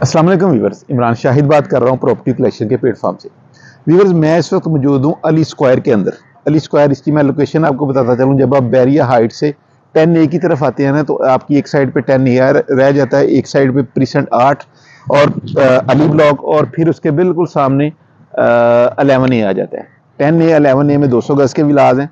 अस्सलाम वालेकुम व्यूवर्स, इमरान शाहिद बात कर रहा हूँ प्रॉपर्टी कलेक्शन के प्लेटफॉर्म से। व्यूवर्स, मैं इस वक्त मौजूद हूँ अली स्क्वायर के अंदर। अली स्क्वायर, इसकी मैं लोकेशन आपको बताता चलूँ। जब आप बैरिया हाइट से 10A की तरफ आते हैं ना, तो आपकी एक साइड पे 10A रह जाता है, एक साइड पे प्रीसेंट 8 और अली ब्लॉक, और फिर उसके बिल्कुल सामने 11A आ जाता है। 10A 11A में 200 गज के विलाज हैं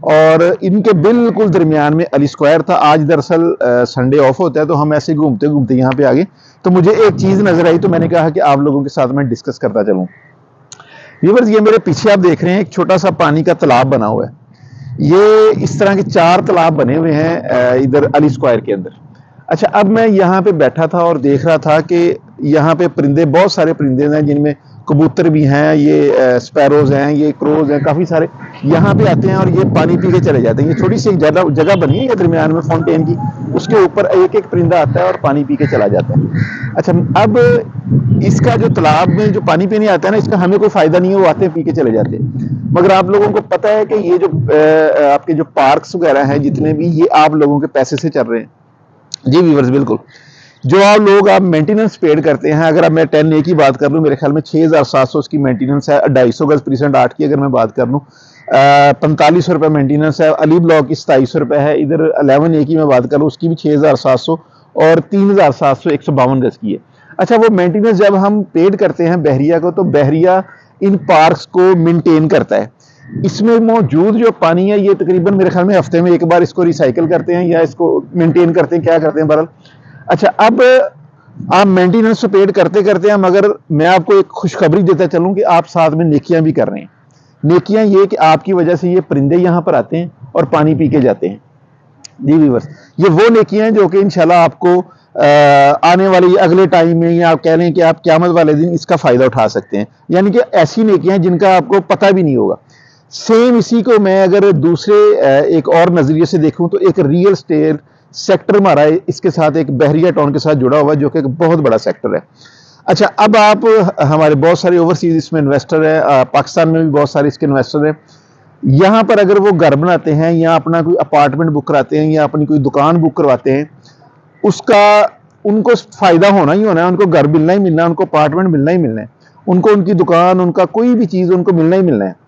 और इनके बिल्कुल दरमियान में अली स्क्वायर था। आज दरअसल संडे ऑफ होता है, तो हम ऐसे घूमते घूमते यहाँ पे आ गए, तो मुझे एक चीज़ नजर आई, तो मैंने कहा कि आप लोगों के साथ मैं डिस्कस करता चलूँ। व्यूअर्स, ये मेरे पीछे आप देख रहे हैं एक छोटा सा पानी का तालाब बना हुआ है। ये इस तरह के 4 तालाब बने हुए हैं इधर अली स्क्वायर के अंदर। अच्छा, अब मैं यहाँ पे बैठा था और देख रहा था कि यहाँ पे परिंदे, बहुत सारे परिंदे हैं, जिनमें कबूतर भी हैं, ये स्पैरोज हैं, ये क्रोज हैं, काफ़ी सारे यहाँ पे आते हैं और ये पानी पी के चले जाते हैं। ये छोटी सी एक जगह बनी है दरमियान में फाउंटेन की, उसके ऊपर एक एक परिंदा आता है और पानी पी के चला जाता है। अच्छा, अब इसका जो तालाब में जो पानी पीने आता है ना, इसका हमें कोई फायदा नहीं है, वो आते हैं पी के चले जाते हैं। मगर आप लोगों को पता है कि ये जो आपके जो पार्क्स वगैरह हैं जितने भी, ये आप लोगों के पैसे से चल रहे हैं। जी व्यूअर्स, बिल्कुल। जो आप मेंटेनेंस पेड करते हैं, अगर अब मैं 10A की बात कर लूँ, मेरे ख्याल में 6700 उसकी मेंटेनेंस है। 250 गज प्रीसेंट 8 की अगर मैं बात कर लूँ, 4500 रुपये मेंटेनेंस है। अली ब्लॉक की 2700 रुपये है। इधर 11A की मैं बात करूँ, उसकी भी 6700 और 3700 152 गज की है। अच्छा, वो मेंटेनेंस जब हम पेड करते हैं बहरिया को, तो बहरिया इन पार्क्स को मेंटेन करता है। इसमें मौजूद जो पानी है, ये तकरीबन मेरे ख्याल में हफ्ते में एक बार इसको रिसाइकिल करते हैं या इसको मेंटेन करते हैं, क्या करते हैं बहरहाल। अच्छा, अब आप मेंटेनेंस तो पेड करते करते हैं, मगर मैं आपको एक खुशखबरी देता चलूं कि आप साथ में नेकियां भी कर रहे हैं। नेकियां ये कि आपकी वजह से ये परिंदे यहाँ पर आते हैं और पानी पी के जाते हैं। जी व्यूअर्स, ये वो नेकियां हैं जो कि इंशाल्लाह आपको आने वाले अगले टाइम में, या आप कह लें कि आप क़यामत वाले दिन इसका फ़ायदा उठा सकते हैं। यानी कि ऐसी नेकियां हैं जिनका आपको पता भी नहीं होगा। सेम इसी को मैं अगर दूसरे एक और नज़रिए से देखूं, तो एक रियल स्टेट सेक्टर हमारा इसके साथ, एक बहरिया टाउन के साथ जुड़ा हुआ है, जो कि एक बहुत बड़ा सेक्टर है। अच्छा, अब आप हमारे बहुत सारे ओवरसीज इसमें इन्वेस्टर है, पाकिस्तान में भी बहुत सारे इसके इन्वेस्टर हैं। यहाँ पर अगर वो घर बनाते हैं या अपना कोई अपार्टमेंट बुक कराते हैं या अपनी कोई दुकान बुक करवाते हैं, उसका उनको फ़ायदा होना ही होना है। उनको घर मिलना ही मिलना है, उनको अपार्टमेंट मिलना ही मिलना है, उनको उनकी दुकान, उनका कोई भी चीज़ उनको मिलना ही मिलना है।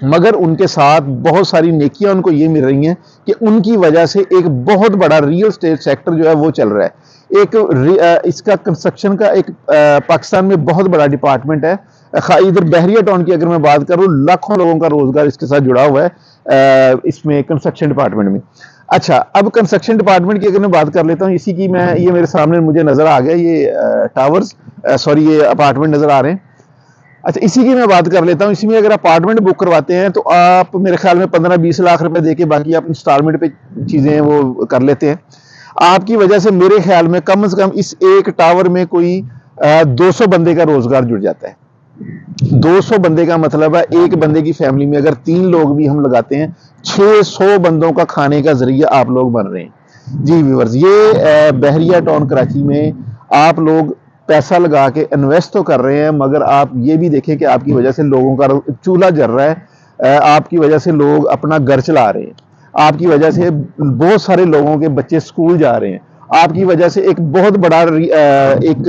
मगर उनके साथ बहुत सारी नेकियां उनको ये मिल रही हैं कि उनकी वजह से एक बहुत बड़ा रियल स्टेट सेक्टर जो है वो चल रहा है। इसका कंस्ट्रक्शन का एक पाकिस्तान में बहुत बड़ा डिपार्टमेंट है। इधर बहरिया टाउन की अगर मैं बात करूँ, लाखों लोगों का रोजगार इसके साथ जुड़ा हुआ है इसमें कंस्ट्रक्शन डिपार्टमेंट में। अच्छा, अब कंस्ट्रक्शन डिपार्टमेंट की अगर मैं बात कर लेता हूँ, इसी की मैं, ये मेरे सामने मुझे नजर आ गया, ये टावर्स, सॉरी, ये अपार्टमेंट नजर आ रहे हैं। अच्छा, इसी की मैं बात कर लेता हूँ। इसी में अगर अपार्टमेंट बुक करवाते हैं, तो आप मेरे ख्याल में 15-20 लाख रुपए देके बाकी आप इंस्टॉलमेंट पे चीज़ें वो कर लेते हैं। आपकी वजह से मेरे ख्याल में कम से कम इस एक टावर में कोई 200 बंदे का रोजगार जुड़ जाता है। 200 बंदे का मतलब है, एक बंदे की फैमिली में अगर 3 लोग भी हम लगाते हैं, 600 बंदों का खाने का जरिया आप लोग बन रहे हैं। जी व्यूअर्स, ये बहरिया टाउन कराची में आप लोग पैसा लगा के इन्वेस्ट तो कर रहे हैं, मगर आप ये भी देखें कि आपकी वजह से लोगों का चूल्हा जल रहा है, आपकी वजह से लोग अपना घर चला रहे हैं, आपकी वजह से बहुत सारे लोगों के बच्चे स्कूल जा रहे हैं, आपकी वजह से एक बहुत बड़ा एक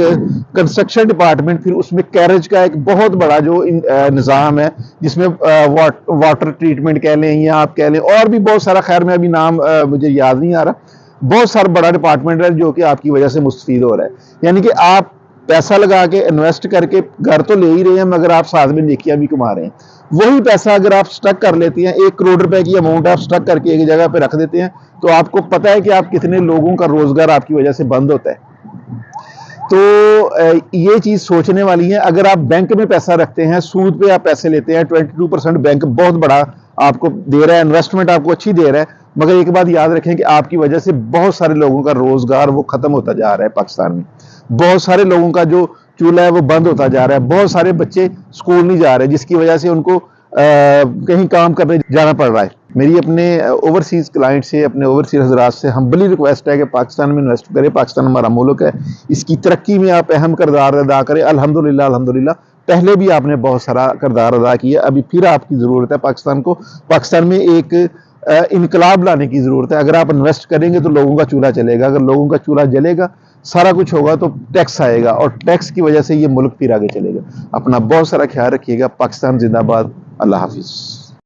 कंस्ट्रक्शन डिपार्टमेंट, फिर उसमें कैरेज का एक बहुत बड़ा जो निज़ाम है, जिसमें वाटर ट्रीटमेंट कह लें या आप कह लें, और भी बहुत सारा, खैर मैं अभी नाम मुझे याद नहीं आ रहा, बहुत सारा बड़ा डिपार्टमेंट है जो कि आपकी वजह से मुस्तफीद हो रहा है। यानी कि आप पैसा लगा के इन्वेस्ट करके घर तो ले ही रहे हैं, मगर आप साथ में नेकियां भी कमा रहे हैं। वही पैसा अगर आप स्टक कर लेते हैं, 1 करोड़ रुपए की अमाउंट आप स्टक करके एक जगह पे रख देते हैं, तो आपको पता है कि आप कितने लोगों का रोजगार आपकी वजह से बंद होता है। तो ये चीज सोचने वाली है। अगर आप बैंक में पैसा रखते हैं, सूद पे आप पैसे लेते हैं, 22% बैंक बहुत बड़ा आपको दे रहा है, इन्वेस्टमेंट आपको अच्छी दे रहा है, मगर एक बात याद रखें कि आपकी वजह से बहुत सारे लोगों का रोजगार वो खत्म होता जा रहा है पाकिस्तान में। बहुत सारे लोगों का जो चूल्हा है वो बंद होता जा रहा है, बहुत सारे बच्चे स्कूल नहीं जा रहे, जिसकी वजह से उनको कहीं काम करने जाना पड़ रहा है। मेरी अपने ओवरसीज क्लाइंट से, अपने ओवरसीज हजरात से हम्बली रिक्वेस्ट है कि पाकिस्तान में इन्वेस्ट करें। पाकिस्तान हमारा मुल्क है, इसकी तरक्की में आप अहम किरदार अदा करें। अल्हम्दुलिल्लाह, अल्हम्दुलिल्लाह, पहले भी आपने बहुत सारा किरदार अदा किया, अभी फिर आपकी ज़रूरत है पाकिस्तान को। पाकिस्तान में एक इनकलाब लाने की ज़रूरत है। अगर आप इन्वेस्ट करेंगे तो लोगों का चूल्हा चलेगा, अगर लोगों का चूल्हा जलेगा سارا کچھ ہوگا تو ٹیکس آئے گا، اور ٹیکس کی وجہ سے یہ ملک پھر آگے چلے گا۔ اپنا بہت سارا خیال رکھیے گا۔ پاکستان زندہ باد۔ اللہ حافظ۔